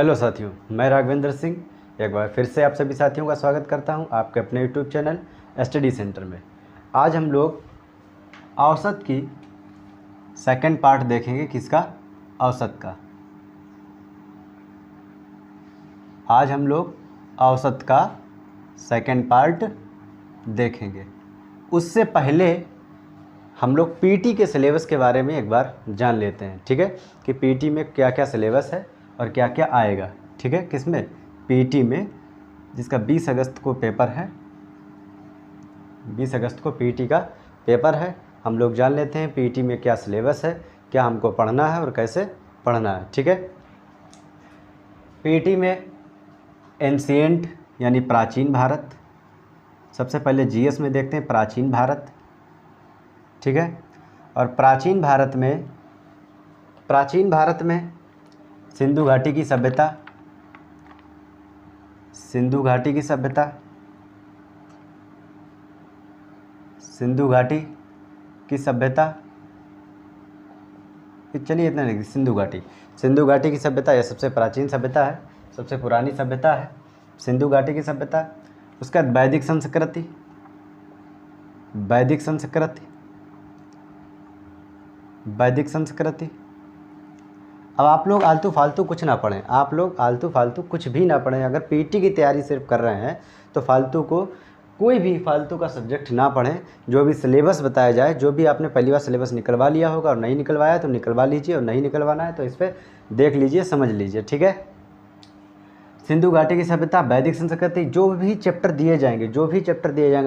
Hello साथियों, मैं राघवेंद्र सिंह एक बार फिर से आप सभी साथियों का स्वागत करता हूं आपके अपने यूट्यूब चैनल स्टडी सेंटर में। आज हम लोग औसत की सेकंड पार्ट देखेंगे। किसका? औसत का। आज हम लोग औसत का सेकंड पार्ट देखेंगे। उससे पहले हम लोग पीटी के सिलेबस के बारे में एक बार जान लेते हैं, ठीक है, कि पीटी में क्या क्या सिलेबस है और क्या क्या आएगा। ठीक है, किसमें? पीटी में, जिसका 20 अगस्त को पेपर है। 20 अगस्त को पीटी का पेपर है। हम लोग जान लेते हैं पीटी में क्या सिलेबस है, क्या हमको पढ़ना है और कैसे पढ़ना है। ठीक है, पीटी में एंशिएंट यानी प्राचीन भारत। सबसे पहले जीएस में देखते हैं प्राचीन भारत। ठीक है, और प्राचीन भारत में सिंधु घाटी की सभ्यता, सिंधु घाटी की सभ्यता। चलिए इतना नहीं, सिंधु घाटी की सभ्यता यह सबसे प्राचीन सभ्यता है, सबसे पुरानी सभ्यता है सिंधु घाटी की सभ्यता। उसके बाद वैदिक संस्कृति। अब आप लोग आलतू फालतू कुछ ना पढ़ें, कुछ भी ना पढ़ें। अगर पीटी की तैयारी सिर्फ कर रहे हैं तो कोई भी फालतू का सब्जेक्ट ना पढ़ें। जो भी सिलेबस बताया जाए, जो भी आपने पहली बार सिलेबस निकलवा लिया होगा और नहीं निकलवाया तो निकलवा लीजिए, और नहीं निकलवाना है तो इस पर देख लीजिए, समझ लीजिए। ठीक है, सिंधु घाटी की सभ्यता, वैदिक संस्कृति, जो भी चैप्टर दिए जाएंगे,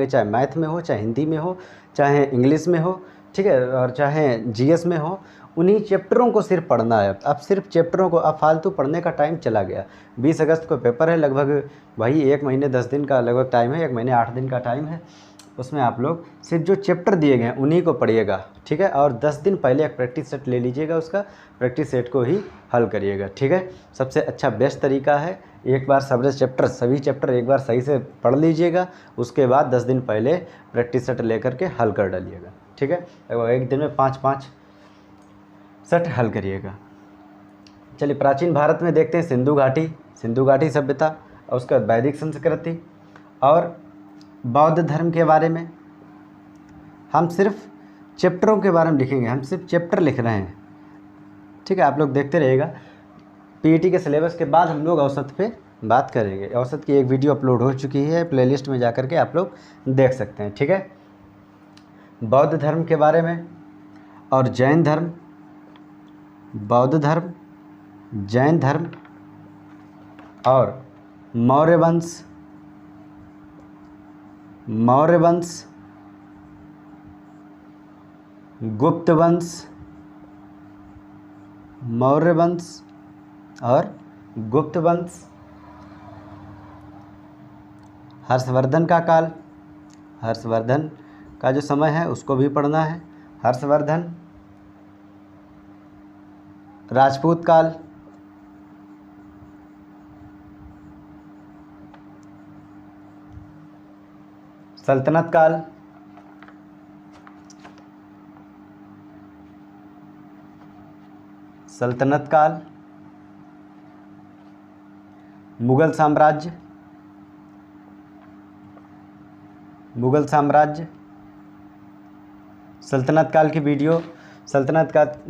चाहे मैथ में हो, चाहे हिंदी में हो, चाहे इंग्लिश में हो, ठीक है, और चाहे जीएस में हो, उन्हीं चैप्टरों को सिर्फ पढ़ना है। अब सिर्फ चैप्टरों को, अब फालतू पढ़ने का टाइम चला गया। 20 अगस्त को पेपर है, लगभग वही 1 महीने 10 दिन का लगभग टाइम है, 1 महीने 8 दिन का टाइम है। उसमें आप लोग सिर्फ जो चैप्टर दिए गए हैं उन्हीं को पढ़िएगा। ठीक है, और 10 दिन पहले एक प्रैक्टिस सेट ले लीजिएगा, उसका प्रैक्टिस सेट को ही हल करिएगा। ठीक है, सबसे अच्छा बेस्ट तरीका है, एक बार सभी चैप्टर एक बार सही से पढ़ लीजिएगा, उसके बाद 10 दिन पहले प्रैक्टिस सेट लेकर के हल कर डालिएगा। ठीक है, एक दिन में 5-5 सेट हल करिएगा। चलिए, प्राचीन भारत में देखते हैं सिंधु घाटी सभ्यता, और उसके बाद वैदिक संस्कृति और बौद्ध धर्म के बारे में। हम सिर्फ चैप्टरों के बारे में लिखेंगे, हम सिर्फ चैप्टर लिख रहे हैं। ठीक है, आप लोग देखते रहिएगा। पीटी के सिलेबस के बाद हम लोग औसत पे बात करेंगे। औसत की एक वीडियो अपलोड हो चुकी है, प्लेलिस्ट में जाकर के आप लोग देख सकते हैं। ठीक है, बौद्ध धर्म के बारे में और जैन धर्म, बौद्ध धर्म, जैन धर्म और मौर्य वंश, गुप्त वंश, मौर्य वंश और गुप्त वंश। हर्षवर्धन का काल, हर्षवर्धन का जो समय है उसको भी पढ़ना है। हर्षवर्धन, राजपूत काल, सल्तनत काल, मुगल साम्राज्य। सल्तनत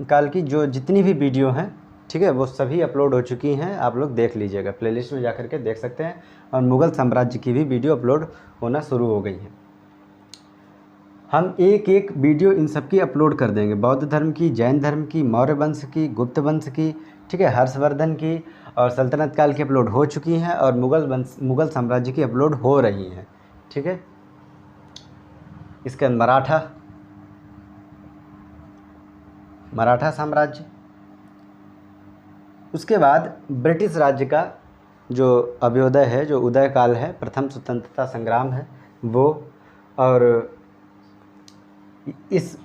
काल की जो जितनी भी वीडियो हैं, ठीक है, वो सभी अपलोड हो चुकी हैं, आप लोग देख लीजिएगा, प्लेलिस्ट में जाकर के देख सकते हैं। और मुगल साम्राज्य की भी वीडियो अपलोड होना शुरू हो गई है। हम एक एक वीडियो इन सब की अपलोड कर देंगे, बौद्ध धर्म की, जैन धर्म की, मौर्य वंश की, गुप्त वंश की, ठीक है, हर्षवर्धन की और सल्तनत काल की अपलोड हो चुकी हैं, और मुगल साम्राज्य की अपलोड हो रही हैं। ठीक है, इसके अंदर मराठा साम्राज्य। उसके बाद ब्रिटिश राज्य का जो अभ्युदय है, जो उदय काल है, प्रथम स्वतंत्रता संग्राम है वो, और इस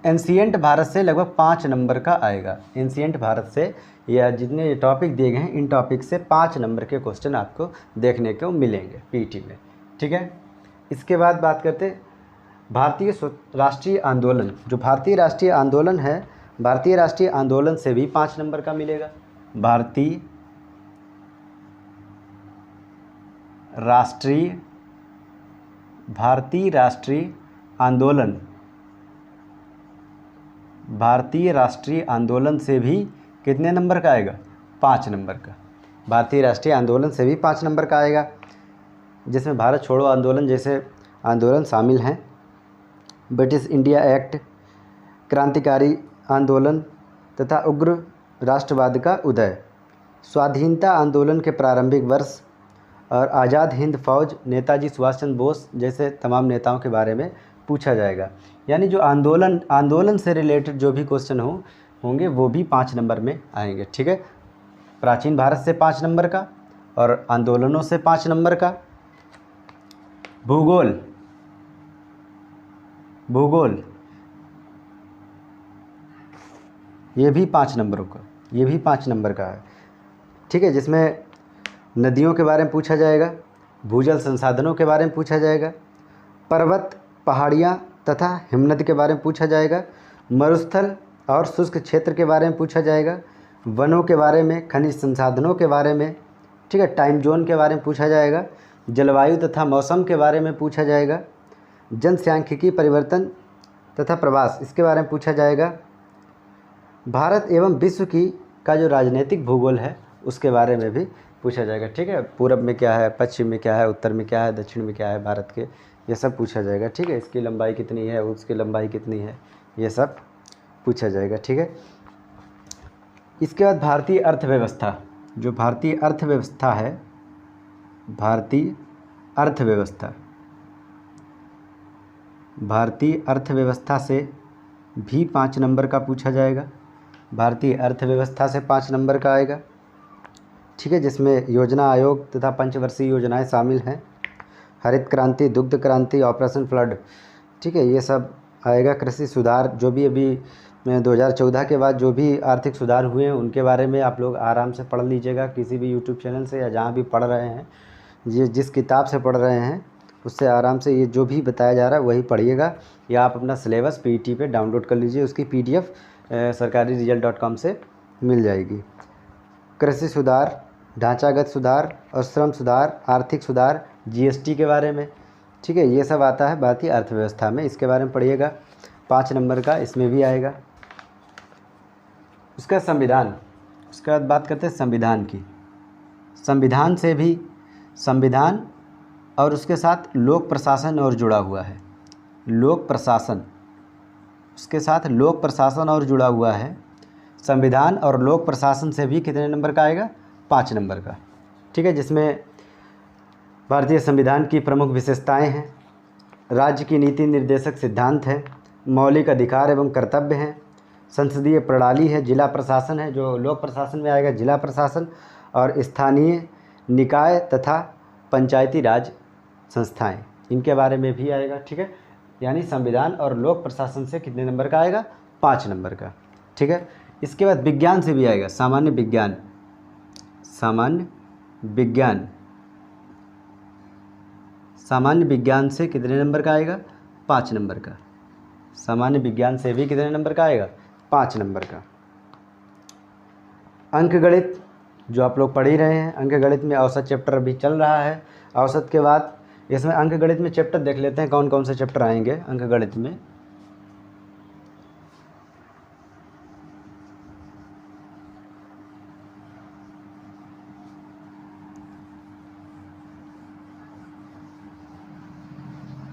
एंशिएंट भारत से लगभग 5 नंबर का आएगा। एंशिएंट भारत से या जितने टॉपिक दिए गए हैं, इन टॉपिक से 5 नंबर के क्वेश्चन आपको देखने को मिलेंगे पीटी में। ठीक है, इसके बाद बात करते हैं भारतीय राष्ट्रीय आंदोलन। जो भारतीय राष्ट्रीय आंदोलन है, भारतीय राष्ट्रीय आंदोलन से भी 5 नंबर का मिलेगा। भारतीय भारतीय राष्ट्रीय आंदोलन, भारतीय राष्ट्रीय आंदोलन से भी कितने नंबर का आएगा? 5 नंबर का। भारतीय राष्ट्रीय आंदोलन से भी 5 नंबर का आएगा, जिसमें भारत छोड़ो आंदोलन जैसे आंदोलन शामिल हैं। ब्रिटिश इंडिया एक्ट, क्रांतिकारी आंदोलन तथा उग्र राष्ट्रवाद का उदय, स्वाधीनता आंदोलन के प्रारंभिक वर्ष और आज़ाद हिंद फौज, नेताजी सुभाष चंद्र बोस जैसे तमाम नेताओं के बारे में पूछा जाएगा। यानी जो आंदोलन से रिलेटेड जो भी क्वेश्चन होंगे वो भी 5 नंबर में आएंगे। ठीक है, प्राचीन भारत से 5 नंबर का और आंदोलनों से 5 नंबर का। भूगोल, ये भी 5 नंबरों का, ये भी 5 नंबर का है। ठीक है, जिसमें नदियों के बारे में पूछा जाएगा, भूजल संसाधनों के बारे में पूछा जाएगा, पर्वत, पहाड़ियाँ तथा हिमनद के बारे में पूछा जाएगा, मरुस्थल और शुष्क क्षेत्र के बारे में पूछा जाएगा, वनों के बारे में, खनिज संसाधनों के बारे में, ठीक है, टाइम जोन के बारे में पूछा जाएगा, जलवायु तथा मौसम के बारे में पूछा जाएगा, जनसांख्यिकी परिवर्तन तथा प्रवास इसके बारे में पूछा जाएगा, भारत एवं विश्व का जो राजनीतिक भूगोल है उसके बारे में भी पूछा जाएगा। ठीक है, पूरब में क्या है, पश्चिम में क्या है, उत्तर में क्या है, दक्षिण में क्या है भारत के, ये सब पूछा जाएगा। ठीक है, इसकी लंबाई कितनी है, उसकी लंबाई कितनी है, ये सब पूछा जाएगा। ठीक है, इसके बाद भारतीय अर्थव्यवस्था, जो भारतीय अर्थव्यवस्था है, भारतीय अर्थव्यवस्था से भी 5 नंबर का पूछा जाएगा। भारतीय अर्थव्यवस्था से 5 नंबर का आएगा। ठीक है, जिसमें योजना आयोग तथा पंचवर्षीय योजनाएं शामिल हैं। हरित क्रांति, दुग्ध क्रांति, ऑपरेशन फ्लड, ठीक है, ये सब आएगा। कृषि सुधार, जो भी अभी 2014 के बाद जो भी आर्थिक सुधार हुए हैं उनके बारे में आप लोग आराम से पढ़ लीजिएगा, किसी भी यूट्यूब चैनल से या जहाँ भी पढ़ रहे हैं, ये जिस किताब से पढ़ रहे हैं उससे आराम से ये जो भी बताया जा रहा है वही पढ़िएगा, या आप अपना सिलेबस पीईटी पे डाउनलोड कर लीजिए, उसकी PDF sarkariresult.com से मिल जाएगी। कृषि सुधार, ढांचागत सुधार और श्रम सुधार, आर्थिक सुधार, GST के बारे में, ठीक है, ये सब आता है भारतीय अर्थव्यवस्था में, इसके बारे में पढ़िएगा। 5 नंबर का इसमें भी आएगा। उसका संविधान, उसके बाद बात करते हैं संविधान की। संविधान से भी, संविधान और उसके साथ लोक प्रशासन और जुड़ा हुआ है, लोक प्रशासन, उसके साथ लोक प्रशासन और जुड़ा हुआ है। संविधान और लोक प्रशासन से भी कितने नंबर का आएगा? 5 नंबर का। ठीक है, जिसमें भारतीय संविधान की प्रमुख विशेषताएं हैं, राज्य की नीति निर्देशक सिद्धांत है, मौलिक अधिकार एवं कर्तव्य हैं, संसदीय प्रणाली है, जिला प्रशासन है, जो लोक प्रशासन में आएगा जिला प्रशासन, और स्थानीय निकाय तथा पंचायती राज संस्थाएं, इनके बारे में भी आएगा। ठीक है, यानी संविधान और लोक प्रशासन से कितने नंबर का आएगा? 5 नंबर का। ठीक है, इसके बाद विज्ञान से भी आएगा, सामान्य विज्ञान, सामान्य विज्ञान, सामान्य विज्ञान से कितने नंबर का आएगा? 5 नंबर का। सामान्य विज्ञान से भी कितने नंबर का आएगा? 5 नंबर का। अंकगणित, जो आप लोग पढ़ ही रहे हैं, अंकगणित में औसत चैप्टर अभी चल रहा है। औसत के बाद इसमें अंकगणित में चैप्टर देख लेते हैं, कौन कौन से चैप्टर आएंगे अंकगणित में।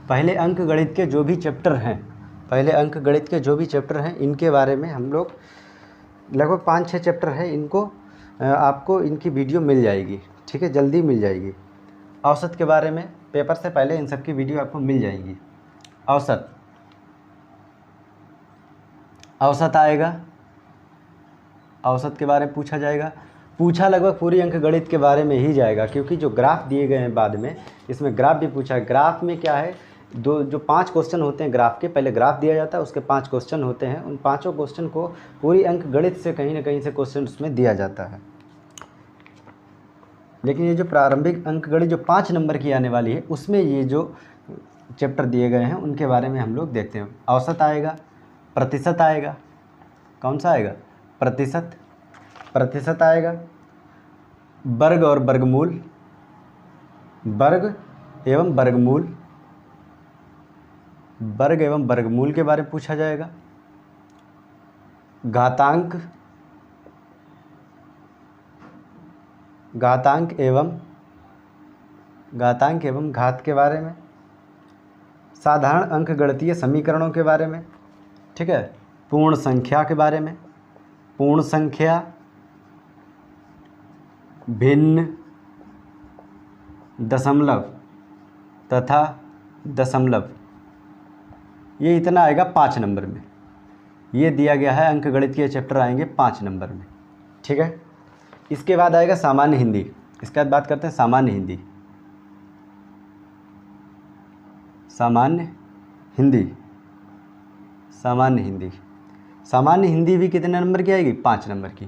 पहले अंकगणित के जो भी चैप्टर हैं, पहले अंकगणित के जो भी चैप्टर हैं इनके बारे में हम लोग, लगभग 5-6 चैप्टर है, इनको आपको इनकी वीडियो मिल जाएगी। ठीक है, जल्दी मिल जाएगी। औसत के बारे में पेपर से पहले इन सब की वीडियो आपको मिल जाएगी। औसत, औसत आएगा, औसत के बारे में पूछा जाएगा। पूछा लगभग पूरी अंकगणित के बारे में ही जाएगा, क्योंकि जो ग्राफ दिए गए हैं बाद में, इसमें ग्राफ भी पूछा है। ग्राफ में क्या है, जो 5 क्वेश्चन होते हैं ग्राफ के, पहले ग्राफ दिया जाता है, उसके 5 क्वेश्चन होते हैं। उन 5 क्वेश्चन को पूरी अंकगणित से कहीं ना कहीं से क्वेश्चन उसमें दिया जाता है। लेकिन ये जो प्रारंभिक अंकगणित जो 5 नंबर की आने वाली है, उसमें ये जो चैप्टर दिए गए हैं उनके बारे में हम लोग देखते हैं। औसत आएगा, प्रतिशत आएगा, कौन सा आएगा? प्रतिशत, प्रतिशत आएगा, वर्ग और वर्गमूल, वर्ग एवं वर्गमूल, वर्ग एवं वर्गमूल के बारे में पूछा जाएगा। घातांक, घातांक एवं घात के बारे में। साधारण अंकगणितीय समीकरणों के बारे में, ठीक है। पूर्ण संख्या के बारे में, पूर्ण संख्या, भिन्न, दशमलव तथा दशमलव, ये इतना आएगा 5 नंबर में। ये दिया गया है, अंकगणित के चैप्टर आएंगे 5 नंबर में, ठीक है। इसके बाद आएगा सामान्य हिंदी। इसके बाद बात करते हैं सामान्य हिंदी। सामान्य हिंदी, सामान्य हिंदी, सामान्य हिंदी भी कितने नंबर की आएगी? 5 नंबर की।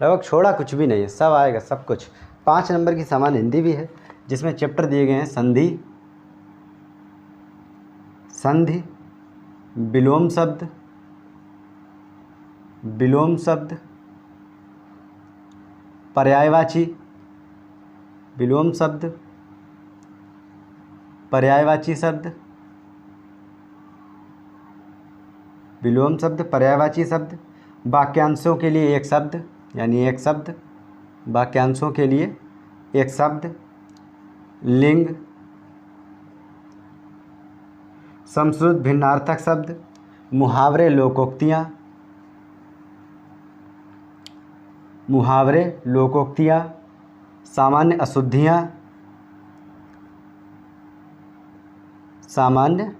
लगभग छोड़ा कुछ भी नहीं है, सब आएगा, सब कुछ। 5 नंबर की सामान्य हिंदी भी है, जिसमें चैप्टर दिए गए हैं संधि, संधि, विलोम शब्द, विलोम शब्द, पर्यायवाची, विलोम शब्द, पर्यायवाची शब्द, विलोम शब्द, पर्यायवाची शब्द, वाक्यांशों के लिए एक शब्द यानी एक शब्द, वाक्यांशों के लिए एक शब्द, लिंग, समश्रुत भिन्नार्थक शब्द, मुहावरे, लोकोक्तियाँ, मुहावरे, लोकोक्तियाँ, सामान्य अशुद्धियाँ, सामान्य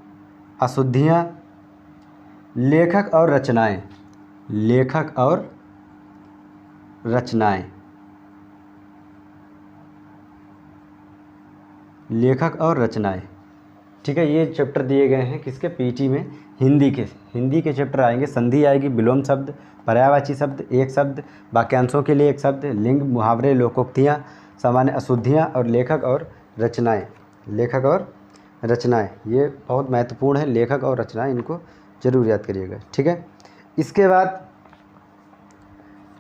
अशुद्धियाँ, लेखक और रचनाएं, लेखक और रचनाएं, लेखक और रचनाएं, ठीक है। ये चैप्टर दिए गए हैं किसके? पीटी में हिंदी के। हिंदी के चैप्टर आएंगे, संधि आएगी, विलोम शब्द, पर्यायवाची शब्द, एक शब्द, वाक्यांशों के लिए एक शब्द, लिंग, मुहावरे, लोकोक्तियाँ, सामान्य अशुद्धियाँ और लेखक और रचनाएं। लेखक और रचनाएं ये बहुत महत्वपूर्ण है, लेखक और रचनाएं, इनको जरूर याद करिएगा, ठीक है। इसके बाद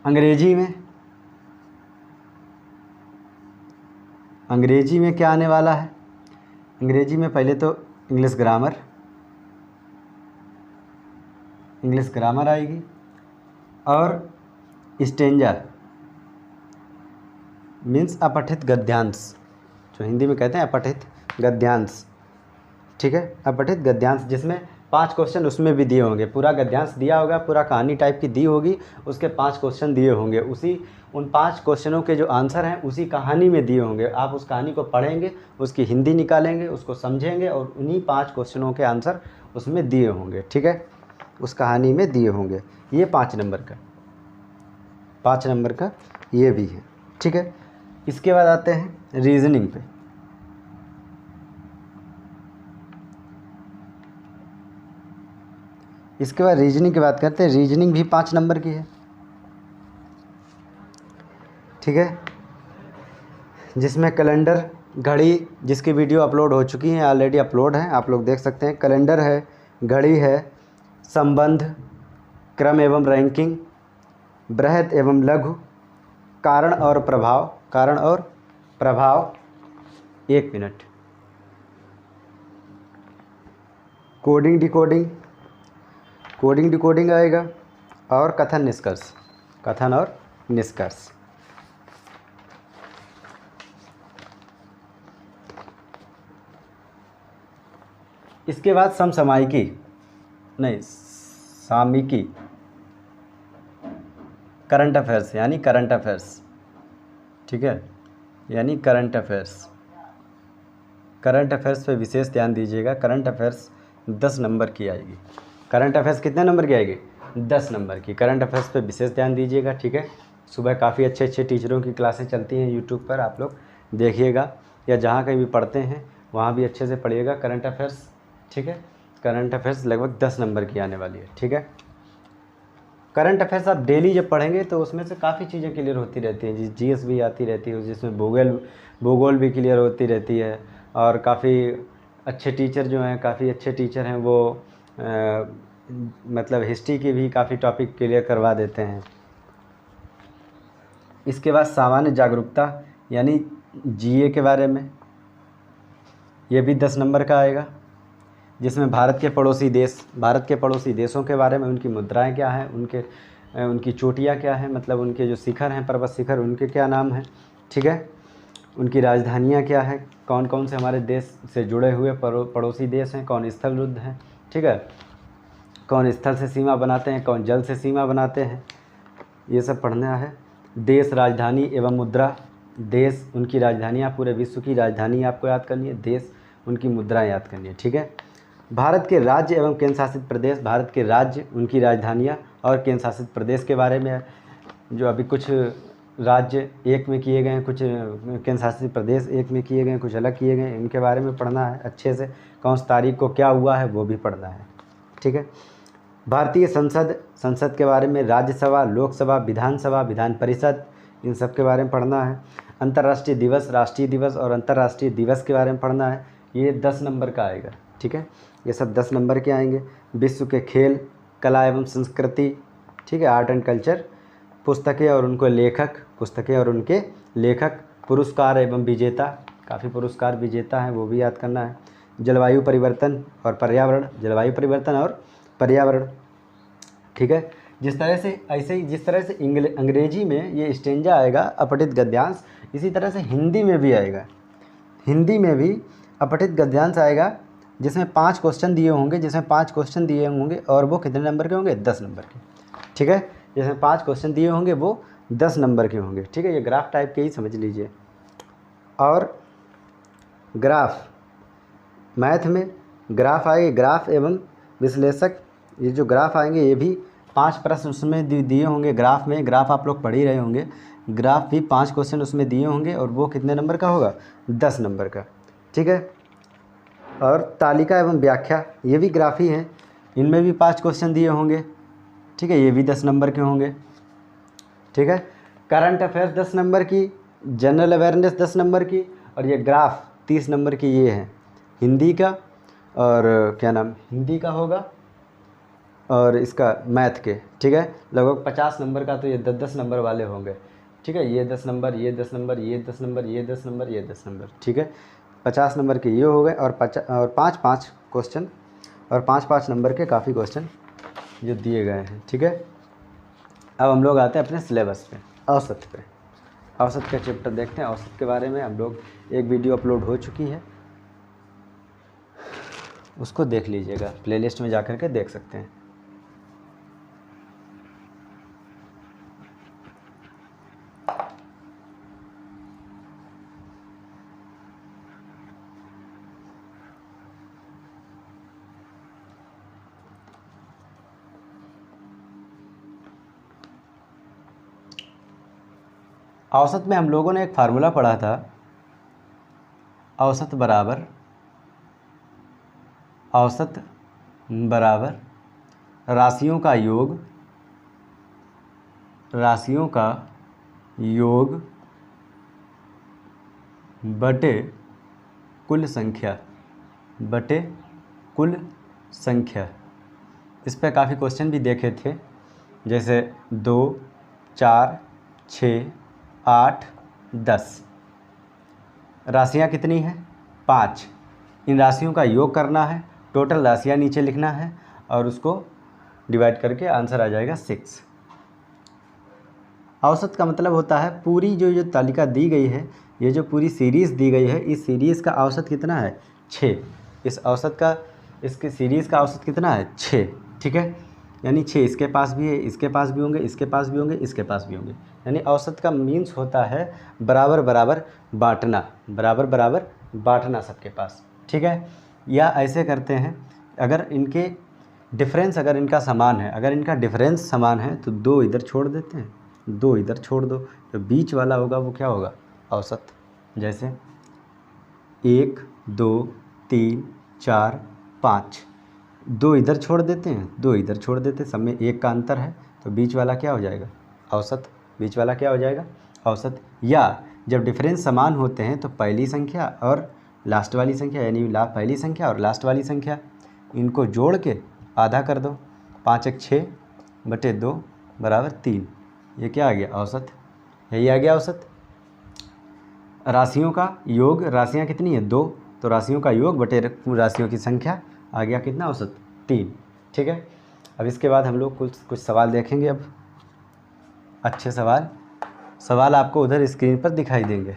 अंग्रेजी में, अंग्रेजी में क्या आने वाला है? अंग्रेजी में पहले तो इंग्लिश ग्रामर, इंग्लिश ग्रामर आएगी, और स्टेंजा मीन्स अपठित गद्यांश, जो हिंदी में कहते हैं अपठित गद्यांश, ठीक है। अपठित गद्यांश, जिसमें 5 क्वेश्चन उसमें भी दिए होंगे, पूरा गद्यांश दिया होगा, पूरा कहानी टाइप की दी होगी, उसके 5 क्वेश्चन दिए होंगे, उसी उन 5 क्वेश्चनों के जो आंसर हैं उसी कहानी में दिए होंगे। आप उस कहानी को पढ़ेंगे, उसकी हिंदी निकालेंगे, उसको समझेंगे, और उन्हीं 5 क्वेश्चनों के आंसर उसमें दिए होंगे, ठीक है, उस कहानी में दिए होंगे। ये 5 नंबर का, 5 नंबर का ये भी है, ठीक है। इसके बाद आते हैं रीजनिंग पे। इसके बाद रीजनिंग की बात करते हैं। रीजनिंग भी 5 नंबर की है, ठीक है, जिसमें कैलेंडर, घड़ी, जिसकी वीडियो अपलोड हो चुकी है, ऑलरेडी अपलोड है, आप लोग देख सकते हैं। कैलेंडर है, घड़ी है, संबंध, क्रम एवं रैंकिंग, बृहद एवं लघु, कारण और प्रभाव, कारण और प्रभाव, 1 minute, coding decoding, coding decoding आएगा, और कथन निष्कर्ष, कथन और निष्कर्ष। इसके बाद समसामयिकी, नहीं सामयिकी, करंट अफेयर्स यानी करंट अफेयर्स, ठीक है, यानी करंट अफेयर्स। करंट अफेयर्स पे विशेष ध्यान दीजिएगा। करंट अफेयर्स 10 नंबर की आएगी। करंट अफेयर्स कितने नंबर की आएगी? 10 नंबर की। करंट अफेयर्स पे विशेष ध्यान दीजिएगा, ठीक है। सुबह काफ़ी अच्छे अच्छे टीचरों की क्लासें चलती हैं यूट्यूब पर, आप लोग देखिएगा, या जहाँ कहीं भी पढ़ते हैं वहाँ भी अच्छे से पढ़िएगा करंट अफेयर्स, ठीक है। करंट अफेयर्स लगभग 10 नंबर की आने वाली है, ठीक है। करंट अफेयर्स आप डेली जब पढ़ेंगे तो उसमें से काफ़ी चीज़ें क्लियर होती रहती हैं, जीएस भी आती रहती है, जिसमें भूगोल भी क्लियर होती रहती है, और काफ़ी अच्छे टीचर जो हैं, काफ़ी अच्छे टीचर हैं, वो मतलब हिस्ट्री के भी काफ़ी टॉपिक क्लियर करवा देते हैं। इसके बाद सामान्य जागरूकता यानी जीए के बारे में, ये भी 10 नंबर का आएगा, जिसमें भारत के पड़ोसी देशों के बारे में, उनकी मुद्राएं क्या हैं, उनकी चोटियाँ क्या हैं, मतलब उनके जो शिखर हैं, पर्वत शिखर, उनके क्या नाम हैं, ठीक है। उनकी राजधानियाँ क्या हैं, कौन कौन से हमारे देश से जुड़े हुए पड़ोसी देश हैं, कौन स्थल युद्ध हैं, ठीक है, कौन स्थल से सीमा बनाते हैं, कौन जल से सीमा बनाते हैं, ये सब पढ़ना है। देश, राजधानी एवं मुद्रा, देश, उनकी राजधानियाँ, पूरे विश्व की राजधानी आपको याद करनी है, देश, उनकी मुद्राएं याद करनी है, ठीक है। भारत के राज्य एवं केंद्र शासित प्रदेश, भारत के राज्य, उनकी राजधानियाँ और केंद्र शासित प्रदेश के बारे में, जो अभी कुछ राज्य एक में किए गए हैं, कुछ केंद्र शासित प्रदेश एक में किए गए हैं, कुछ अलग किए गए हैं, इनके बारे में पढ़ना है अच्छे से। कौन सी तारीख को क्या हुआ है वो भी पढ़ना है, ठीक है। भारतीय संसद के बारे में, राज्यसभा, लोकसभा, विधानसभा, विधान परिषद, इन सब के बारे में पढ़ना है। अंतर्राष्ट्रीय दिवस, राष्ट्रीय दिवस और अंतर्राष्ट्रीय दिवस के बारे में पढ़ना है, ये 10 नंबर का आएगा, ठीक है। ये सब 10 नंबर के आएंगे। विश्व के खेल, कला एवं संस्कृति, ठीक है, आर्ट एंड कल्चर, पुस्तकें और उनके लेखक, पुरस्कार एवं विजेता, काफ़ी पुरस्कार विजेता हैं, वो भी याद करना है। जलवायु परिवर्तन और पर्यावरण, ठीक है। जिस तरह से अंग्रेजी में ये स्टेंजा आएगा अपठित गद्यांश, इसी तरह से हिंदी में भी आएगा। हिंदी में भी अपठित गद्यांश आएगा, जिसमें 5 क्वेश्चन दिए होंगे और वो कितने नंबर के होंगे, 10 नंबर के, ठीक है। जिसमें 5 क्वेश्चन दिए होंगे वो 10 नंबर के होंगे, ठीक है। ये ग्राफ टाइप के ही समझ लीजिए। और ग्राफ, मैथ में ग्राफ आएंगे, ग्राफ एवं विश्लेषक, ये जो ग्राफ आएंगे ये भी 5 प्रश्न उसमें दिए होंगे। ग्राफ में, ग्राफ आप लोग पढ़ ही रहे होंगे, ग्राफ भी 5 क्वेश्चन उसमें दिए होंगे और वो कितने नंबर का होगा, 10 नंबर का, ठीक है। और तालिका एवं व्याख्या, ये भी ग्राफ ही हैं, इनमें भी 5 क्वेश्चन दिए होंगे, ठीक है, ये भी 10 नंबर के होंगे, ठीक है। करंट अफेयर्स 10 नंबर की, जनरल अवेयरनेस 10 नंबर की, और ये ग्राफ 30 नंबर की ये है। हिंदी का और हिंदी का होगा और इसका मैथ के, ठीक है। लगभग 50 नंबर का तो ये 10-10 नंबर वाले होंगे, ठीक है। ये 10 नंबर, ये 10 नंबर, ये 10 नंबर, ये 10 नंबर, ये 10 नंबर, ठीक है। 50 नंबर के ये हो गए और 5-5 क्वेश्चन और 5-5 नंबर के काफ़ी क्वेश्चन जो दिए गए हैं, ठीक है। अब हम लोग आते हैं अपने सिलेबस पे, औसत पे। औसत का चैप्टर देखते हैं। औसत के बारे में हम लोग एक वीडियो अपलोड हो चुकी है, उसको देख लीजिएगा, प्लेलिस्ट में जाकर के देख सकते हैं। औसत में हम लोगों ने एक फार्मूला पढ़ा था, औसत बराबर राशियों का योग बटे कुल संख्या। इस पर काफ़ी क्वेश्चन भी देखे थे, जैसे 2, 4, 6, 8, 10। राशियाँ कितनी हैं, 5। इन राशियों का योग करना है, टोटल राशियाँ नीचे लिखना है और उसको डिवाइड करके आंसर आ जाएगा 6। औसत का मतलब होता है पूरी जो तालिका दी गई है, ये जो पूरी सीरीज़ दी गई है, इस सीरीज़ का औसत कितना है, 6। इसके सीरीज़ का औसत कितना है, 6, ठीक है। यानी 6 इसके पास भी है, इसके पास भी होंगे, इसके पास भी होंगे, इसके पास भी होंगे। यानी औसत का मीन्स होता है बराबर बराबर बांटना सबके पास, ठीक है। या ऐसे करते हैं, अगर इनके डिफरेंस अगर इनका समान है, अगर इनका डिफरेंस समान है तो 2 इधर छोड़ देते हैं, 2 इधर छोड़ दो, तो बीच वाला होगा वो क्या होगा, औसत। जैसे 1, 2, 3, 4, 5, 2 इधर छोड़ देते हैं, 2 इधर छोड़ देते हैं, सब में 1 का अंतर है, तो बीच वाला क्या हो जाएगा, औसत। बीच वाला क्या हो जाएगा, औसत। या जब डिफरेंस समान होते हैं तो पहली संख्या और लास्ट वाली संख्या, यानी पहली संख्या और लास्ट वाली संख्या, इनको जोड़ के आधा कर दो, 5 × 6 बटे 2 बराबर 3। ये क्या आ गया, औसत। यही आ गया औसत। राशियों का योग, राशियाँ कितनी है, 2, तो राशियों का योग बटे राशियों की संख्या आ गया कितना औसत 3। ठीक है, अब इसके बाद हम लोग कुछ सवाल देखेंगे। अब अच्छे सवाल आपको उधर स्क्रीन पर दिखाई देंगे।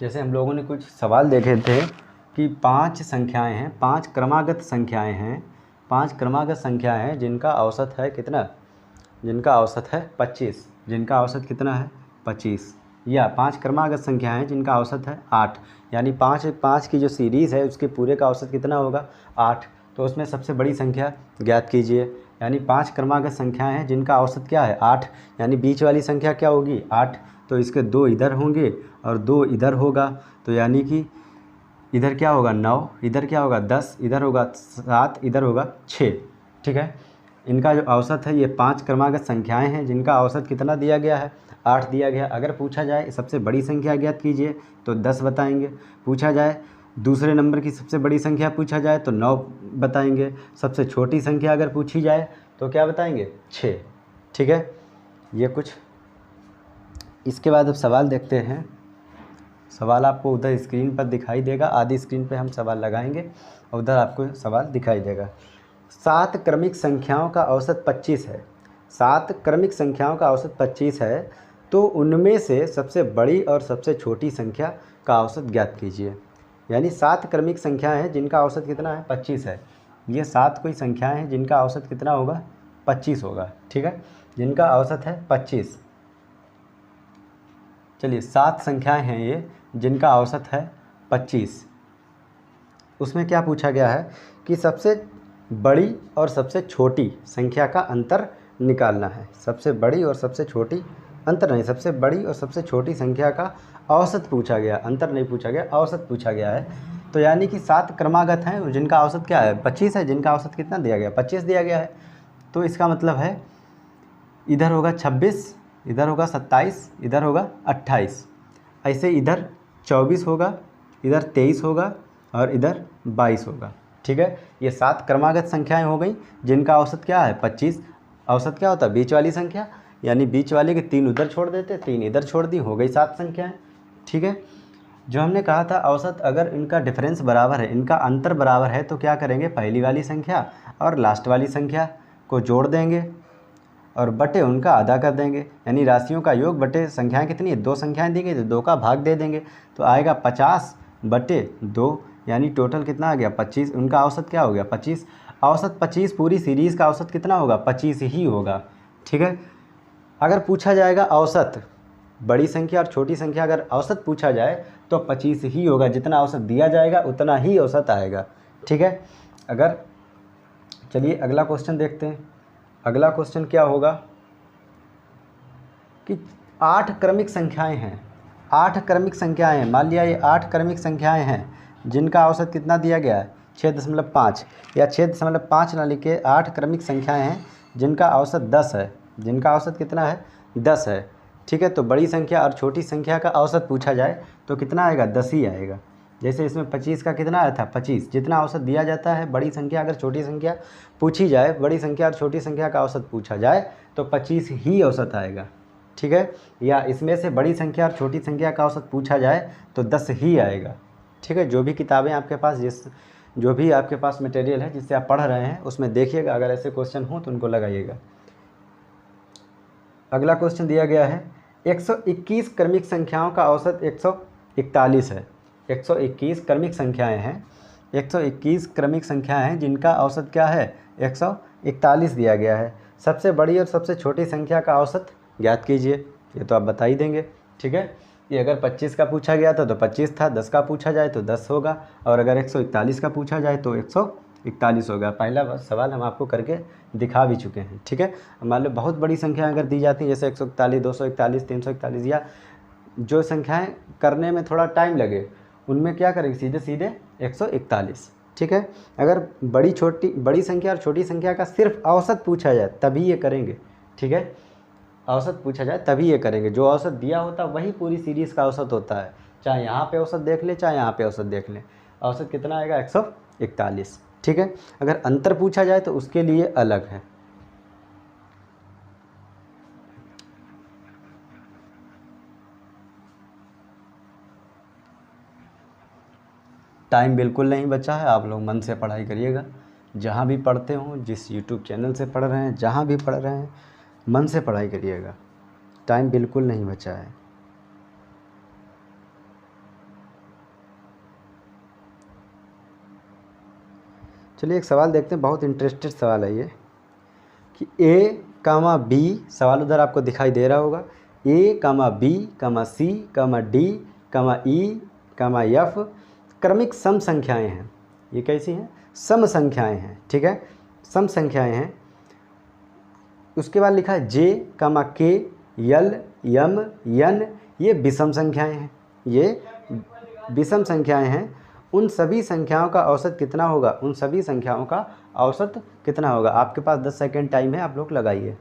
जैसे हम लोगों ने कुछ सवाल देखे थे कि 5 संख्याएं हैं, 5 क्रमागत संख्याएं हैं, 5 क्रमागत संख्याएं हैं जिनका औसत है कितना, जिनका औसत है 25, जिनका औसत कितना है 25, या 5 क्रमागत संख्याएं हैं जिनका औसत है 8, यानी 5 की जो सीरीज़ है उसके पूरे का औसत कितना होगा 8। तो उसमें सबसे बड़ी संख्या ज्ञात कीजिए, यानी 5 क्रमागत संख्याएं हैं जिनका औसत क्या है 8, यानी बीच वाली संख्या क्या होगी 8, तो इसके 2 इधर होंगे और 2 इधर होगा, तो यानी कि इधर क्या होगा 9, इधर क्या होगा 10, इधर होगा 7, इधर होगा 6। ठीक है, इनका जो औसत है ये 5 क्रमागत संख्याएं हैं जिनका औसत कितना दिया गया है 8 दिया गया। अगर पूछा जाए सबसे बड़ी संख्या ज्ञात कीजिए तो 10 बताएंगे, पूछा जाए दूसरे नंबर की सबसे बड़ी संख्या पूछा जाए तो 9 बताएंगे, सबसे छोटी संख्या अगर पूछी जाए तो क्या बताएंगे 6। ठीक है, ये कुछ। इसके बाद अब सवाल देखते हैं। सवाल आपको उधर स्क्रीन पर दिखाई देगा, आधी स्क्रीन पे हम सवाल लगाएंगे और उधर आपको सवाल दिखाई देगा। 7 क्रमिक संख्याओं का औसत 25 है, 7 क्रमिक संख्याओं का औसत 25 है, तो उनमें से सबसे बड़ी और सबसे छोटी संख्या का औसत ज्ञात कीजिए। यानी 7 क्रमिक संख्याएं हैं जिनका औसत कितना है 25 है, ये 7 कोई संख्याएं हैं जिनका औसत कितना होगा 25 होगा। ठीक है, जिनका औसत है 25। चलिए 7 संख्याएं हैं ये जिनका औसत है 25। उसमें क्या पूछा गया है कि सबसे बड़ी और सबसे छोटी संख्या का अंतर निकालना है। सबसे बड़ी और सबसे छोटी, अंतर नहीं, सबसे बड़ी और सबसे छोटी संख्या का औसत पूछा गया, अंतर नहीं पूछा गया, औसत पूछा गया है। तो यानी कि 7 क्रमागत हैं जिनका औसत क्या है 25 है, जिनका औसत कितना दिया गया 25 दिया गया है। तो इसका मतलब है इधर होगा 26, इधर होगा 27, इधर होगा 28, ऐसे इधर 24 होगा, इधर 23 होगा और इधर 22 होगा। ठीक है, ये 7 क्रमागत संख्याएं हो गई जिनका औसत क्या है 25। औसत क्या होता है बीच वाली संख्या, यानी बीच वाले के 3 उधर छोड़ देते, 3 इधर छोड़ दी, हो गई 7 संख्याएं। ठीक है, जो हमने कहा था औसत अगर इनका डिफरेंस बराबर है, इनका अंतर बराबर है, तो क्या करेंगे पहली वाली संख्या और लास्ट वाली संख्या को जोड़ देंगे और बटे उनका आधा कर देंगे। यानी राशियों का योग बटे संख्याएं कितनी है 2 संख्याएं दी गई तो 2 का भाग दे देंगे, तो आएगा 50 बटे 2, यानी टोटल कितना आ गया 25। उनका औसत क्या हो गया 25, औसत 25, पूरी सीरीज़ का औसत कितना होगा 25 ही होगा। ठीक है, अगर पूछा जाएगा औसत बड़ी संख्या और छोटी संख्या, अगर औसत पूछा जाए तो 25 ही होगा, जितना औसत दिया जाएगा उतना ही औसत आएगा। ठीक है, अगर चलिए अगला क्वेश्चन देखते हैं। अगला क्वेश्चन क्या होगा कि 8 क्रमिक संख्याएं हैं, 8 क्रमिक संख्याएं हैं, मान लिया ये 8 क्रमिक संख्याएं हैं जिनका औसत कितना दिया गया है 6.5 या 6.5 ना लिखे, 8 क्रमिक संख्याएं हैं जिनका औसत 10 है, जिनका औसत कितना है 10 है। ठीक है, तो बड़ी संख्या और छोटी संख्या का औसत पूछा जाए तो कितना आएगा 10 ही आएगा। जैसे इसमें 25 का कितना आया था 25, जितना औसत दिया जाता है बड़ी संख्या अगर छोटी संख्या पूछी जाए, बड़ी संख्या और छोटी संख्या का औसत पूछा जाए तो 25 ही औसत आएगा। ठीक है, या इसमें से बड़ी संख्या और छोटी संख्या का औसत पूछा जाए तो 10 ही आएगा। ठीक है, जो भी किताबें आपके पास, जो भी आपके पास मटेरियल है जिससे आप पढ़ रहे हैं उसमें देखिएगा, अगर ऐसे क्वेश्चन हो तो उनको लगाइएगा। अगला क्वेश्चन दिया गया है 121 क्रमिक संख्याओं का औसत 141 है। 121 क्रमिक संख्याएं हैं, 121 क्रमिक संख्याएं हैं जिनका औसत क्या है 141 दिया गया है। सबसे बड़ी और सबसे छोटी संख्या का औसत ज्ञात कीजिए, ये तो आप बता ही देंगे। ठीक है, ये अगर 25 का पूछा गया था तो 25 था, 10 का पूछा जाए तो 10 होगा, और अगर 141 का पूछा जाए तो 141 होगा। पहला सवाल हम आपको करके दिखा भी चुके हैं। ठीक है, मान लो बहुत बड़ी संख्या अगर दी जाती है जैसे 141, 241, 341, या जो संख्याएं करने में थोड़ा टाइम लगे उनमें क्या करेंगे सीधे सीधे 141। ठीक है। अगर बड़ी संख्या और छोटी संख्या का सिर्फ औसत पूछा जाए तभी ये करेंगे, ठीक है। औसत पूछा जाए तभी ये करेंगे, जो औसत दिया होता है वही पूरी सीरीज़ का औसत होता है, चाहे यहाँ पे औसत देख लें चाहे यहाँ पे औसत देख लें। औसत कितना आएगा? 141, ठीक है। अगर अंतर पूछा जाए तो उसके लिए अलग है। टाइम बिल्कुल नहीं बचा है, आप लोग मन से पढ़ाई करिएगा। जहाँ भी पढ़ते हों, जिस यूट्यूब चैनल से पढ़ रहे हैं, जहाँ भी पढ़ रहे हैं, मन से पढ़ाई करिएगा। टाइम बिल्कुल नहीं बचा है। चलिए एक सवाल देखते हैं, बहुत इंटरेस्टेड सवाल है ये, कि ए कामा बी, सवाल उधर आपको दिखाई दे रहा होगा, ए कामा बी कामा सी कामा डी कामा ई कामा एफ क्रमिक सम संख्याएं हैं। ये कैसी हैं? सम संख्याएं हैं, ठीक है, सम संख्याएं हैं। उसके बाद लिखा है जे कामा के यल यम यन, ये विषम संख्याएं हैं, ये विषम संख्याएं हैं। उन सभी संख्याओं का औसत कितना होगा? उन सभी संख्याओं का औसत कितना होगा? आपके पास 10 सेकंड टाइम है, आप लोग लगाइए।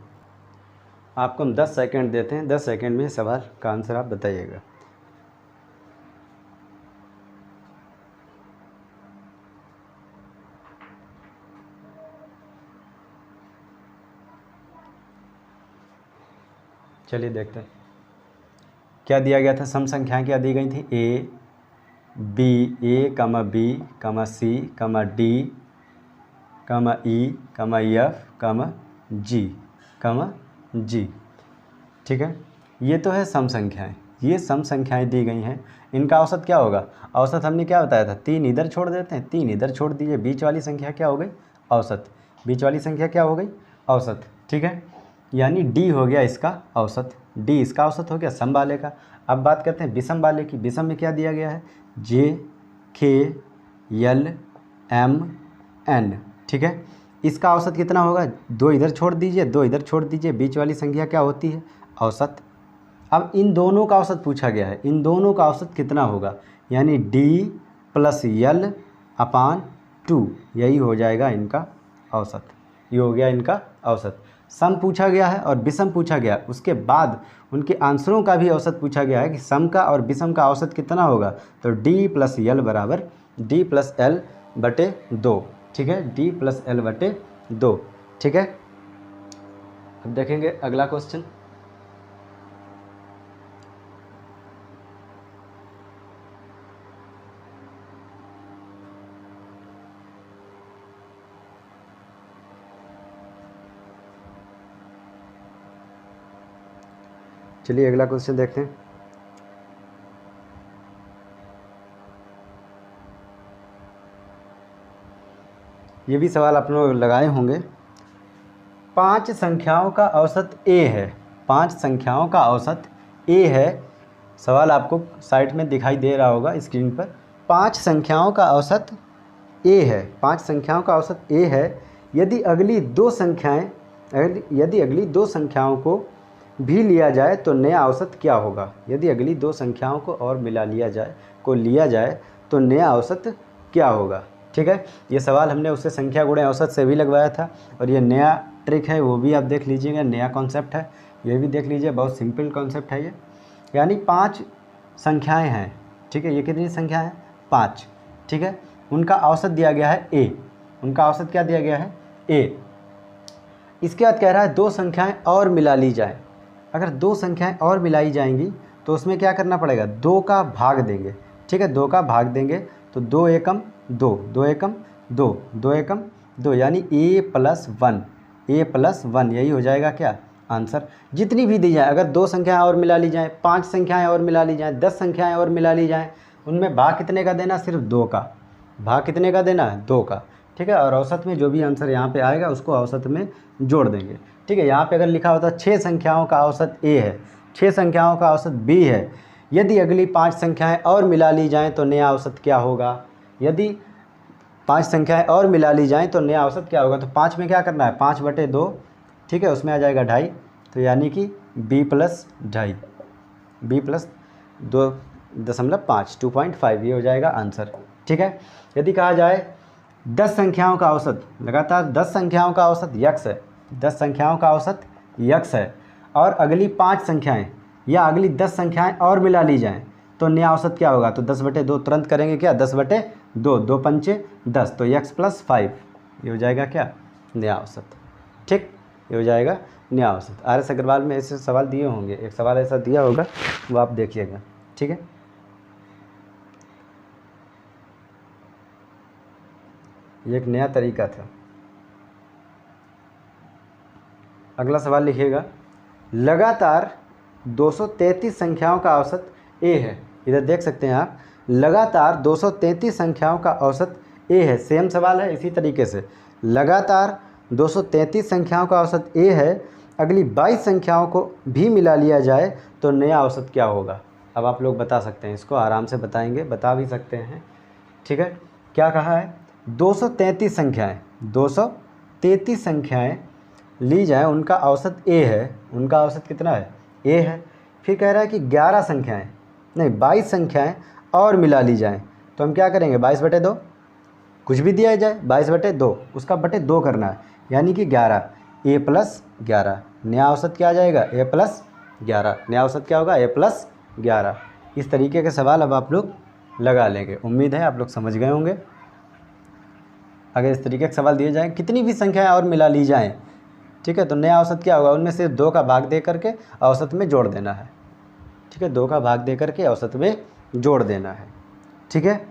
आपको हम 10 सेकंड देते हैं, 10 सेकंड में सवाल का आंसर आप बताइएगा। चलिए देखते हैं क्या दिया गया था। सम संख्याएं क्या दी गई थी? ए कामा बी कामा सी कामा डी कामा ई कामा एफ कामा जी, ठीक है। ये तो है सम संख्याएं, ये सम संख्याएं दी गई हैं। इनका औसत क्या होगा? औसत हमने क्या बताया था? 3 इधर छोड़ देते हैं, 3 इधर छोड़ दीजिए, बीच वाली संख्या क्या हो गई? औसत। बीच वाली संख्या क्या हो गई? औसत, ठीक है। यानी डी हो गया इसका औसत, डी इसका औसत हो गया सम वाले का। अब बात करते हैं विषम वाले की। विषम में क्या दिया गया है? जे के यल एम एन, ठीक है। इसका औसत कितना होगा? 2 इधर छोड़ दीजिए, 2 इधर छोड़ दीजिए, बीच वाली संख्या क्या होती है? औसत। अब इन दोनों का औसत पूछा गया है, इन दोनों का औसत कितना होगा? यानी डी प्लस यल अपान 2, यही हो जाएगा इनका औसत। ये हो गया इनका औसत। सम पूछा गया है और विषम पूछा गया, उसके बाद उनके आंसरों का भी औसत पूछा गया है कि सम का और विषम का औसत कितना होगा। तो डी प्लस यल बराबर डी प्लस एल बटे 2, ठीक है, डी प्लस एल बटे 2, ठीक है। अब देखेंगे अगला क्वेश्चन। चलिए अगला क्वेश्चन देखते हैं। ये भी सवाल आप लोग लगाए होंगे। 5 संख्याओं का औसत ए है, 5 संख्याओं का औसत ए है। सवाल आपको साइड में दिखाई दे रहा होगा स्क्रीन पर। 5 संख्याओं का औसत ए है, 5 संख्याओं का औसत ए है। यदि अगली दो संख्याओं को भी लिया जाए तो नया औसत क्या होगा? यदि अगली 2 संख्याओं को और मिला लिया जाए तो नया औसत क्या होगा? ठीक है, ये सवाल हमने उससे संख्या गुणे औसत से भी लगवाया था, और ये नया ट्रिक है वो भी आप देख लीजिएगा, नया कॉन्सेप्ट है, ये भी देख लीजिए, बहुत सिंपल कॉन्सेप्ट है ये। यानी 5 संख्याएं हैं, ठीक है, ये कितनी संख्या है? 5, ठीक है। उनका औसत दिया गया है ए, उनका औसत क्या दिया गया है? ए। इसके बाद कह रहा है 2 संख्याएं और मिला ली जाए। अगर 2 संख्याएं और मिलाई जाएंगी तो उसमें क्या करना पड़ेगा? 2 का भाग देंगे, ठीक है, 2 का भाग देंगे तो 2 एकम 2, 2 एकम 2, 2 एकम 2, यानी a + 1, a + 1, यही हो जाएगा क्या? आंसर। जितनी भी दी जाए, अगर 2 संख्याएं और मिला ली जाएँ, 5 संख्याएं और मिला ली जाएँ, 10 संख्याएं और मिला ली जाएँ, उनमें भाग कितने का देना? सिर्फ 2 का। भाग कितने का देना है? 2 का, ठीक है। और औसत में जो भी आंसर यहाँ पे आएगा उसको औसत में जोड़ देंगे, ठीक है। यहाँ पे अगर लिखा होता 6 संख्याओं का औसत ए है, 6 संख्याओं का औसत बी है, यदि अगली 5 संख्याएं और मिला ली जाएं तो नया औसत क्या होगा? यदि 5 संख्याएं और मिला ली जाएं तो नया औसत क्या होगा? तो 5 में क्या करना है? 5/2, ठीक है, उसमें आ जाएगा 2.5, तो यानी कि b + 2.5, b + 2.5, 2.5, ये हो जाएगा आंसर, ठीक है। यदि कहा जाए 10 संख्याओं का औसत, लगातार 10 संख्याओं का औसत यक्स है, 10 संख्याओं का औसत यक्स है, और अगली 5 संख्याएं या अगली 10 संख्याएं और मिला ली जाएं तो नया औसत क्या होगा? तो 10/2 तुरंत करेंगे क्या? 10/2, 2 पंचे 10, तो x + 5 ये हो जाएगा क्या? नया औसत। ठीक, ये हो जाएगा नया औसत। RS अग्रवाल में ऐसे सवाल दिए होंगे, एक सवाल ऐसा दिया होगा वो आप देखिएगा। ठीक है, ये एक नया तरीका था। अगला सवाल लिखिएगा, लगातार 233 संख्याओं का औसत a है। इधर देख सकते हैं आप, लगातार 233 संख्याओं का औसत a है। सेम सवाल है इसी तरीके से, लगातार 233 संख्याओं का औसत a है, अगली 22 संख्याओं को भी मिला लिया जाए तो नया औसत क्या होगा? अब आप लोग बता सकते हैं, इसको आराम से बताएंगे, बता भी सकते हैं। ठीक है, क्या कहा है? 233 संख्याएँ, 233 संख्याएँ ली जाए, उनका औसत a है। उनका औसत कितना है? a है। फिर कह रहा है कि 11 संख्याएँ नहीं 22 संख्याएँ और मिला ली जाएं, तो हम क्या करेंगे? 22/2, कुछ भी दिया जाए 22/2, उसका बटे 2 करना है, यानी कि 11, a + 11। नया औसत क्या आ जाएगा? a + 11। नया औसत क्या होगा? a + 11। इस तरीके के सवाल अब आप लोग लगा लेंगे। उम्मीद है आप लोग समझ गए होंगे। अगर इस तरीके के सवाल दिए जाएँ, कितनी भी संख्याएँ और मिला ली जाएँ, ठीक है, तो नया औसत क्या होगा? उनमें से 2 का भाग दे करके औसत में जोड़ देना है। ठीक है, 2 का भाग दे करके औसत में जोड़ देना है। ठीक है,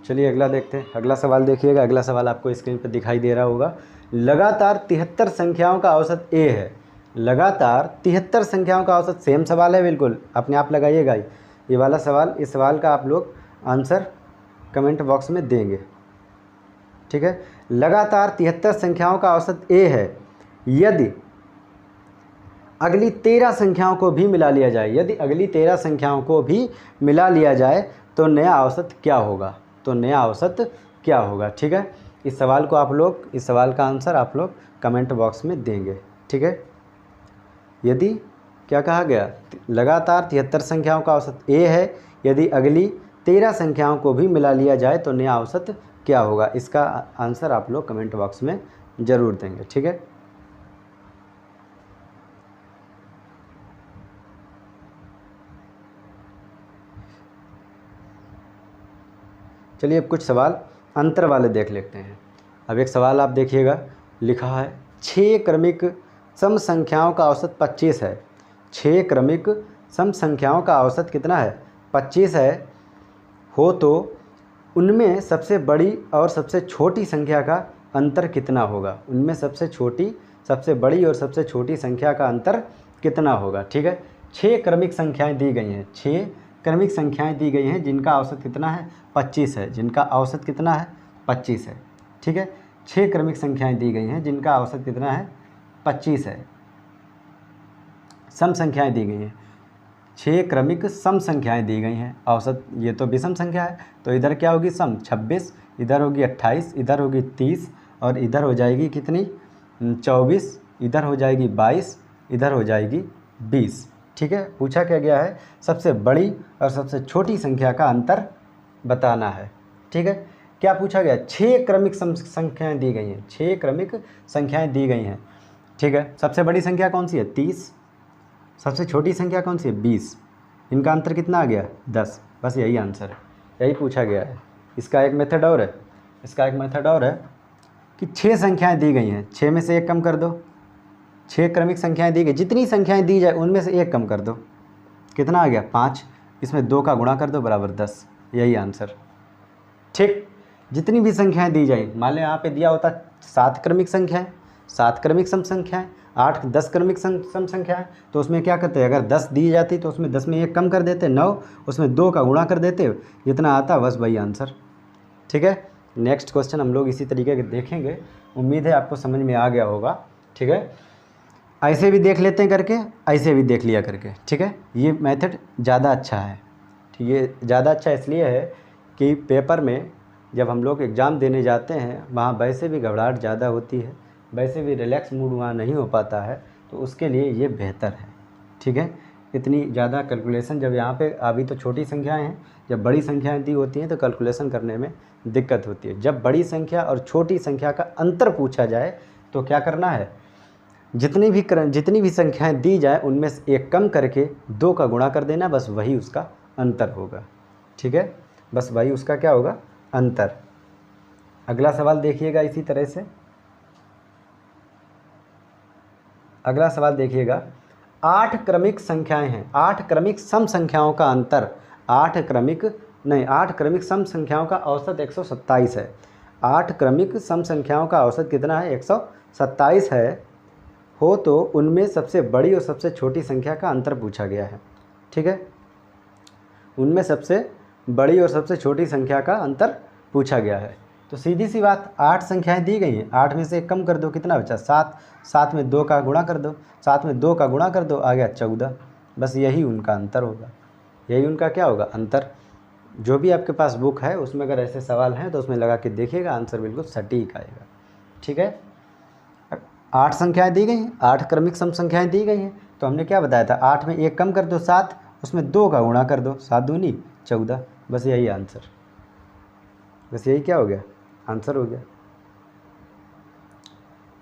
चलिए अगला देखते हैं। अगला सवाल देखिएगा, अगला सवाल आपको स्क्रीन पर दिखाई दे रहा होगा। लगातार 73 संख्याओं का औसत a है। लगातार 73 संख्याओं का औसत, सेम सवाल है बिल्कुल, अपने आप लगाइएगा ये वाला सवाल। इस सवाल का आप लोग आंसर कमेंट बॉक्स में देंगे। ठीक है, लगातार 73 संख्याओं का औसत a है, यदि अगली 13 संख्याओं को भी मिला लिया जाए, यदि अगली 13 संख्याओं को भी मिला लिया जाए तो नया औसत क्या होगा? तो नया औसत क्या होगा? ठीक है, इस सवाल को आप लोग, इस सवाल का आंसर आप लोग कमेंट बॉक्स में देंगे। ठीक है, यदि क्या कहा गया? लगातार 73 संख्याओं का औसत a है, यदि अगली 13 संख्याओं को भी मिला लिया जाए तो नया औसत क्या होगा? इसका आंसर आप लोग कमेंट बॉक्स में ज़रूर देंगे। ठीक है, चलिए अब कुछ सवाल अंतर वाले देख लेते हैं। अब एक सवाल आप देखिएगा, लिखा है 6 क्रमिक सम संख्याओं का औसत 25 है। 6 क्रमिक सम संख्याओं का औसत कितना है? 25 है। हो तो उनमें सबसे बड़ी और सबसे छोटी संख्या का अंतर कितना होगा? उनमें सबसे छोटी, सबसे बड़ी और सबसे छोटी संख्या का अंतर कितना होगा? ठीक है, 6 क्रमिक संख्याएं दी गई हैं, 6 क्रमिक संख्याएं दी गई हैं जिनका औसत कितना है? 25 है। जिनका औसत कितना है? 25 है। ठीक है, 6 क्रमिक संख्याएं दी गई हैं जिनका औसत कितना है? 25 है। सम संख्याएं दी गई हैं, 6 क्रमिक सम संख्याएं दी गई हैं। औसत ये तो विषम संख्या है, तो इधर क्या होगी? सम 26, इधर होगी 28, इधर होगी 30 और इधर हो जाएगी कितनी? 24, इधर हो जाएगी 22, इधर हो जाएगी 20। ठीक है, पूछा क्या गया है? सबसे बड़ी और सबसे छोटी संख्या का अंतर बताना है। ठीक है, क्या पूछा गया? 6 क्रमिक संख्याएं दी गई हैं, 6 क्रमिक संख्याएं दी गई हैं। ठीक है, सबसे बड़ी संख्या कौन सी है? 30। सबसे छोटी संख्या कौन सी है? 20। इनका अंतर कितना आ गया? 10। बस यही आंसर है, यही पूछा गया है। इसका एक मेथड और है, इसका एक मेथड और है कि 6 संख्याएं दी गई हैं, 6 में से 1 कम कर दो। 6 क्रमिक संख्याएं दी गई, जितनी संख्याएं दी जाए उनमें से 1 कम कर दो। कितना आ गया? 5। इसमें 2 का गुणा कर दो बराबर 10। यही आंसर। ठीक, जितनी भी संख्याएं दी जाए, मान लें यहाँ पे दिया होता 7 क्रमिक संख्याएं, 7 क्रमिक सम संख्याएं, 8 10 क्रमिक सम संख्याएं, तो उसमें क्या करते? अगर 10 दी जाती तो उसमें 10 में 1 कम कर देते, 9, उसमें 2 का गुणा कर देते, जितना आता बस वही आंसर। ठीक है, नेक्स्ट क्वेश्चन हम लोग इसी तरीके के देखेंगे। उम्मीद है आपको समझ में आ गया होगा। ठीक है, ऐसे भी देख लेते हैं करके, ऐसे भी देख लिया करके। ठीक है, ये मेथड ज़्यादा अच्छा है। ठीक है, ज़्यादा अच्छा इसलिए है कि पेपर में जब हम लोग एग्ज़ाम देने जाते हैं वहाँ वैसे भी घबराहट ज़्यादा होती है, वैसे भी रिलैक्स मूड वहाँ नहीं हो पाता है, तो उसके लिए ये बेहतर है। ठीक है, इतनी ज़्यादा कैलकुलेशन जब यहाँ पे अभी तो छोटी संख्याएं हैं, जब बड़ी संख्याएं दी होती हैं तो कैलकुलेशन करने में दिक्कत होती है। जब बड़ी संख्या और छोटी संख्या का अंतर पूछा जाए तो क्या करना है, जितनी भी संख्याएं दी जाए उनमें से एक कम करके 2 का गुणा कर देना, बस वही उसका अंतर होगा। ठीक है, बस वही उसका क्या होगा, अंतर। अगला सवाल देखिएगा इसी तरह से। अगला सवाल देखिएगा, 8 क्रमिक संख्याएं हैं, 8 क्रमिक सम संख्याओं का अंतर, 8 क्रमिक सम संख्याओं का औसत 127 है। 8 क्रमिक सम संख्याओं का औसत कितना है, 127 है हो, तो उनमें सबसे बड़ी और सबसे छोटी संख्या का अंतर पूछा गया है। ठीक है, उनमें सबसे बड़ी और सबसे छोटी संख्या का अंतर पूछा गया है। तो सीधी सी बात, 8 संख्याएं दी गई हैं, 8 में से एक कम कर दो, कितना बचा 7, 7 में 2 का गुणा कर दो, 7 में 2 का गुणा कर दो, आ गया 14। बस यही उनका अंतर होगा, यही उनका क्या होगा, अंतर। जो भी आपके पास बुक है उसमें अगर ऐसे सवाल हैं तो उसमें लगा के देखिएगा, आंसर बिल्कुल सटीक आएगा। ठीक है, 8 संख्याएं दी गई हैं, 8 क्रमिक सम संख्याएं दी गई हैं, तो हमने क्या बताया था, 8 में 1 कम कर दो 7, उसमें 2 का गुणा कर दो, 7 दूनी 14, बस यही आंसर, बस यही क्या हो गया, आंसर हो गया।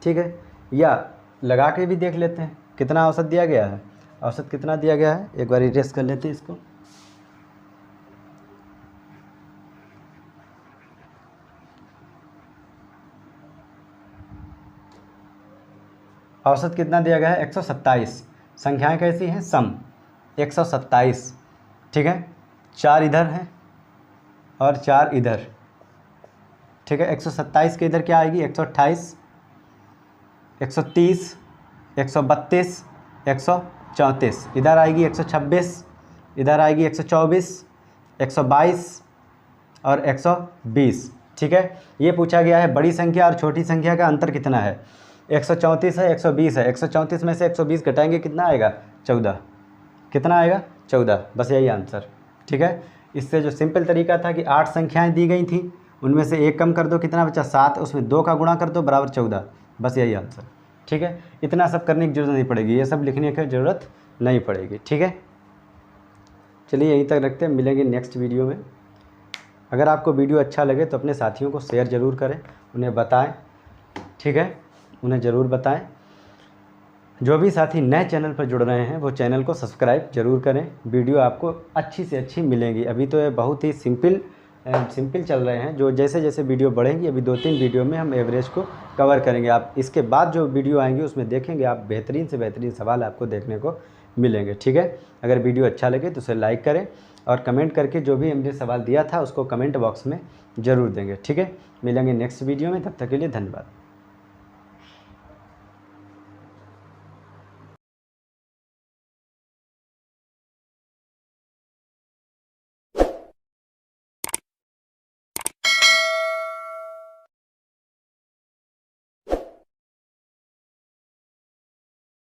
ठीक है, या लगा के भी देख लेते हैं कितना औसत दिया गया है, औसत कितना दिया गया है, एक बार इरेज कर लेते हैं इसको। औसत कितना दिया गया है, 127। संख्याएं कैसी हैं, सम, 127। ठीक है, 4 इधर हैं और 4 इधर। ठीक है, 127 के इधर क्या आएगी, 128, 130, 132, 134, इधर आएगी 126, इधर आएगी 124, 122 और 120। ठीक है, ये पूछा गया है बड़ी संख्या और छोटी संख्या का अंतर कितना है, 134 है, 120 है, 134 में से 120 घटाएंगे कितना आएगा, 14, कितना आएगा, 14, बस यही आंसर। ठीक है, इससे जो सिंपल तरीका था कि 8 संख्याएं दी गई थी, उनमें से 1 कम कर दो, कितना बचा 7, उसमें 2 का गुणा कर दो बराबर 14, बस यही आंसर। ठीक है, इतना सब करने की जरूरत नहीं पड़ेगी, ये सब लिखने की ज़रूरत नहीं पड़ेगी। ठीक है, चलिए यहीं तक रखते हैं, मिलेंगे नेक्स्ट वीडियो में। अगर आपको वीडियो अच्छा लगे तो अपने साथियों को शेयर ज़रूर करें, उन्हें बताएं। ठीक है, उन्हें ज़रूर बताएं। जो भी साथी नए चैनल पर जुड़ रहे हैं वो चैनल को सब्सक्राइब ज़रूर करें, वीडियो आपको अच्छी से अच्छी मिलेंगी। अभी तो ये बहुत ही सिंपल चल रहे हैं, जो जैसे जैसे वीडियो बढ़ेंगी, अभी 2-3 वीडियो में हम एवरेज को कवर करेंगे। आप इसके बाद जो वीडियो आएंगे उसमें देखेंगे आप बेहतरीन से बेहतरीन सवाल आपको देखने को मिलेंगे। ठीक है, अगर वीडियो अच्छा लगे तो उसे लाइक करें और कमेंट करके जो भी हमने सवाल दिया था उसको कमेंट बॉक्स में ज़रूर देंगे। ठीक है, मिलेंगे नेक्स्ट वीडियो में, तब तक के लिए धन्यवाद।